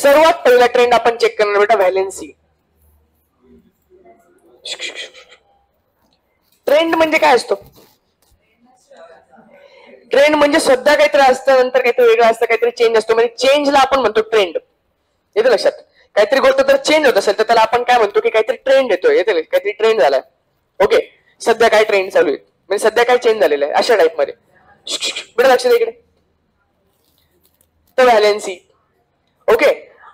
सर्वात पहिला ट्रेंड आपण चेक करणार बेटा व्हॅलेन्सी. ट्रेंड म्हणजे काय असतो? ट्रेंड म्हणजे सध्या काहीतरी असतं, नंतर काहीतरी वेगळं असतं, काहीतरी चेंज असतो. म्हणजे चेंजला आपण म्हणतो ट्रेंड. येतं लक्षात? काहीतरी गोष्ट जर चेंज होत असेल तर त्याला आपण काय म्हणतो की काहीतरी ट्रेंड येतोय, येते काहीतरी ट्रेंड झालाय. ओके, सध्या काय ट्रेंड चालू आहे, म्हणजे सध्या काय चेंज झालेलं आहे, अशा टाईप मध्ये. बरं लक्ष द्या इकडे. तर व्हॅलेन्सी. ओके,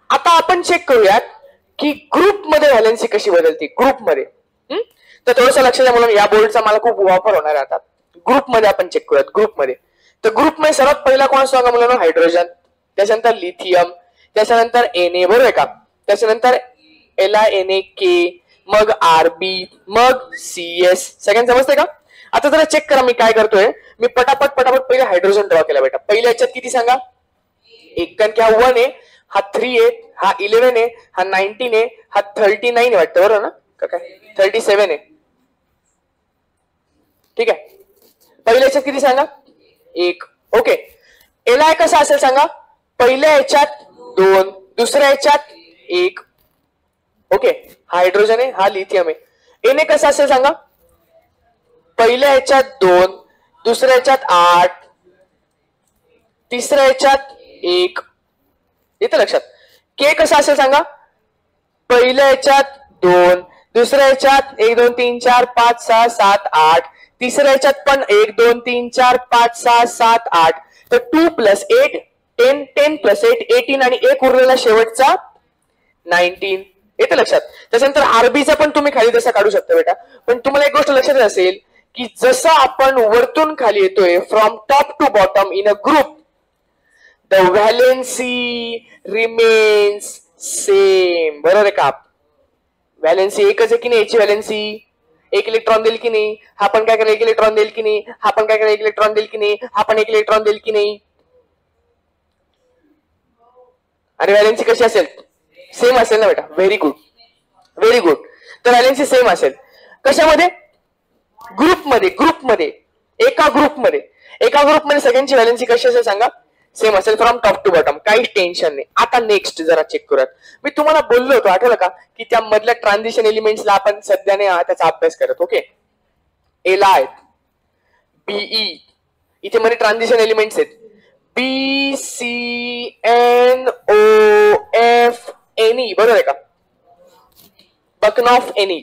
आता आपण चेक करूयात की ग्रुपमध्ये व्हॅलेन्सी कशी बदलते. ग्रुपमध्ये तर थोडंसं लक्ष द्या म्हणून या बोर्डचा मला खूप वापर होणार आहे आता. ग्रुपमध्ये आपण चेक करूयात. ग्रुपमध्ये तर ग्रुपमध्ये सर्वात पहिला कोण सांगा मुलांना? हायड्रोजन, त्याच्यानंतर लिथियम, त्याच्यानंतर Na, बरोबर आहे का? त्याच्यानंतर LiNaK, मग Rb, मग CS. सगळ्यांना समजतंय का? आता जरा चेक करा मी काय करतोय. मी पटापट पहिले हायड्रोजन ड्रॉ केला बेटा. पहिल्या याच्यात किती सांगा? एक, कारण की हा 1 आहे, हा 3 आहे, हा 11 आहे, हा 19 आहे, हा 39 आहे वाटतं, बरोबर ना? काय 37 आहे. ठीक आहे, पहिल्या याच्यात किती सांगा? 1. ओके, Li कसा असेल सांगा? पहिल्या याच्यात 2, दुसऱ्या याच्यात 1. ओके, हा हायड्रोजन आहे, हा लिथियम आहे. Na कसा असेल सांगा? पहिल्या याच्यात 2, दुसऱ्या याच्यात 8, तिसऱ्या याच्यात 1. येतं लक्षात? K कसा असेल सांगा? पहिल्या याच्यात 2, दुसऱ्या याच्यात 1 2 3 4 5 6 7 8, तिसऱ्या याच्यात पण 1 2 3 4 5 6 7 8. तर 2 + 8 10, 10 + 8 18 आणि 1 उरलेला शेवटचा 19. येतं लक्षात? त्याच्यानंतर आरबीचा पण तुम्ही खाली तसा काढू शकता बेटा. पण तुम्हाला एक गोष्ट लक्षात असेल की जसं आपण वरतून खाली येतोय from top to bottom in a group, the valency remains same. बरोबर आहे का? व्हॅलेन्सी एकच आहे की नाही? याची व्हॅलेन्सी 1 इलेक्ट्रॉन देईल की नाही? हा पण काय करेल? 1 इलेक्ट्रॉन देईल की नाही? हा पण काय करेल? 1 इलेक्ट्रॉन देईल की नाही? हा पण 1 इलेक्ट्रॉन देईल की नाही? आणि व्हॅलेन्सी कशी असेल? सेम असेल ना बेटा. Very good, very good. तर व्हॅलेन्सी सेम असेल कशामध्ये? ग्रुपमध्ये. ग्रुपमध्ये एका ग्रुपमध्ये सगळ्यांची व्हॅलेन्सी कशी असेल सांगा? सेम असेल फ्रॉम टॉप टू बॉटम. काहीच टेन्शन नाही. आता नेक्स्ट जरा चेक करूयात. मी तुम्हाला बोललो होतो, आठवलं का, की त्या मधल्या ट्रान्झिशन एलिमेंट्सला आपण सध्याने त्याचा अभ्यास करत. ओके, Li, Be, इथे मध्ये ट्रान्झिशन एलिमेंट्स आहेत. BCNOF Ne, बरोबर आहे का? बकनॉफ Ne.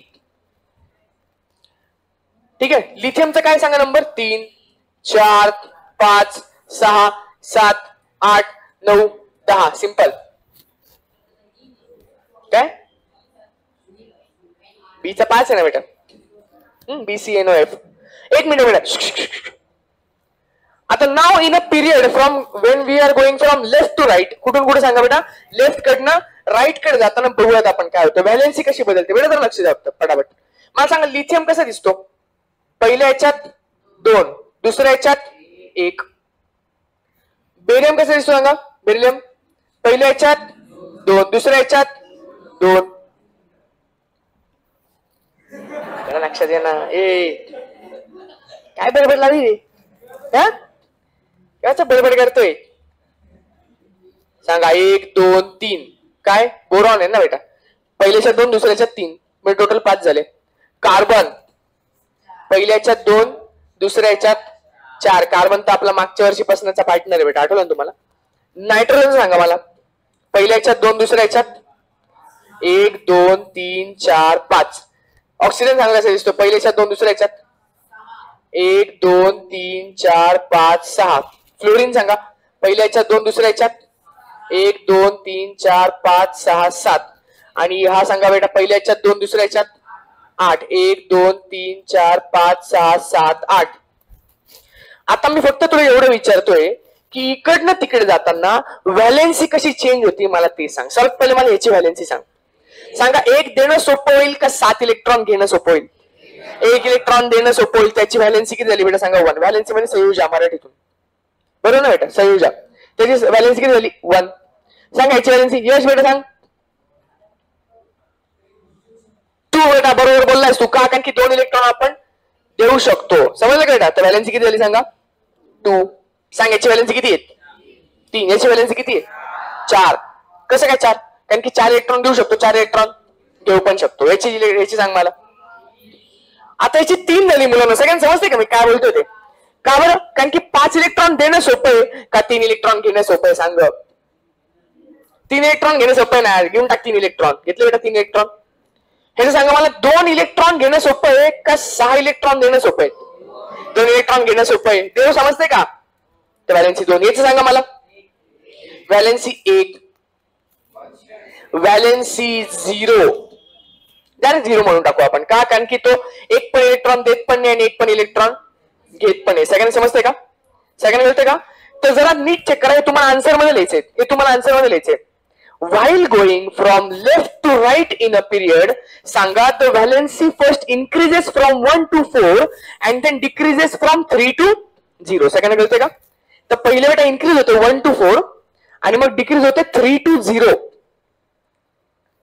ठीक आहे. लिथियमचा काय सांगा? नंबर 3 4 5 6 7 8 9 10. सिंपल. काय? बीचा 5 आहे ना बेटा. BCNOF. 1 मिनिट बेटा. आता now in a period from when we are going from left to right. कुठून कुठे सांगा बेटा? लेफ्ट कडनं राईट कडे जाताना बघूयात आपण काय होतं. व्हॅलेन्सी कशी बदलते बेटा, तर लक्ष द्या पटापट. मला सांगा लिथियम कसा दिसतो? पहिल्या याच्यात 2, दुसऱ्या याच्यात 1. बेरियम कसा दिसतो सांगा? बेरियम पहिल्या याच्यात 2, दुसऱ्या याच्यात 2. लक्षात घ्या ना. काय बडबड लागली? याचा बडबड करतोय सांगा? 1 2 3. काय? बोरॉन आहे ना बेटा. पहिल्याच्या 2, दुसऱ्याच्या 3, म्हणजे टोटल 5 झाले. कार्बन पहिल्याच्यात 2, दुसऱ्या याच्यात 4. कार्बन तर आपला मागच्या वर्षीपासूनचा पार्टनर आहे बेटा, आठवलं ना तुम्हाला? नायट्रोजन सांगा मला. पहिल्याच्यात 2, दुसऱ्या याच्यात 1 2 3 4 5. ऑक्सिजन सांगा कसा दिसतो? पहिल्याच्यात 2, दुसऱ्या याच्यात 1 2 3 4 5 6. फ्लोरीन सांगा. पहिल्याच्यात 2, दुसऱ्या याच्यात 1 2 3 4 5 6 7. आणि हा सांगा बेटा पहिल्याच्यात 2, दुसऱ्या याच्यात 8. 1 2 3 4 5 6 7 8. आता मी फक्त तुला एवढं विचारतोय की इकडनं तिकडे जाताना व्हॅलेन्सी कशी चेंज होती मला ते सांग. सर्वात पहिले मला याची व्हॅलेन्सी सांग. सांगा 1 देणं सोपं होईल का 7 इलेक्ट्रॉन घेणं सोपं होईल? 1 इलेक्ट्रॉन देणं सोपं होईल. त्याची व्हॅलेन्सी किती झाली बेटा सांगा? 1. व्हॅलेन्सी म्हणजे संयोजा मराठीतून, बरोबर ना बेटा? संयोजा. त्याची व्हॅलेन्सी किती झाली? 1. सांगा याची व्हॅलेन्सी. यश बेटा सांग. 2 बेटा बरोबर बोललायस तू. का? कारण की 2 इलेक्ट्रॉन आपण देऊ शकतो. समजलं का बेटा? तर व्हॅलेन्सी किती झाली सांगा? 2. सांग याची व्हॅलेन्सी किती आहे? 3. याची व्हॅलेन्सी किती आहे? 4. कसं काय 4? कारण की 4 इलेक्ट्रॉन देऊ शकतो, 4 इलेक्ट्रॉन घेऊ पण शकतो. याची सांग मला. आता याची 3 झाली मुलांना. सगळ्यांना समजते का मी काय बोलतोय ते? का बरं? कारण की 5 इलेक्ट्रॉन देणं सोपं आहे का 3 इलेक्ट्रॉन घेणं सोपं आहे? सांग. 3 इलेक्ट्रॉन घेणं सोपं आहे ना. घेऊन टाक 3 इलेक्ट्रॉन. घेतलं बेटा 3 इलेक्ट्रॉन. हे सांगा मला 2 इलेक्ट्रॉन घेणं सोपं आहे का 6 इलेक्ट्रॉन देणं सोपं आहे? 2 इलेक्ट्रॉन घेणं सोपं आहे. देऊ समजते का? तर व्हॅलेन्सी 2. याचं सांगा मला. Valency 1, valency 0. डायरेक्ट 0 म्हणून टाकू आपण. का? कारण की तो एक पण इलेक्ट्रॉन देत पण नाही आणि एक पण इलेक्ट्रॉन घेत पण नाही. सगळ्यांना समजते का? सगळ्यांना मिळते का? तर जरा नीट चेक करा. हे तुम्हाला आन्सर मध्ये लिहायचंय. हे तुम्हाला आन्सर मध्ये लिहायचंय. While going from left to right in a period, सांगा the valency first increases from 1 to 4 and then decreases from 3 to 0. सगळ्यांना कळतंय का? तर पहिले बेटा इन्क्रीज होते 1 to 4 आणि मग डिक्रीज होते 3 to 0.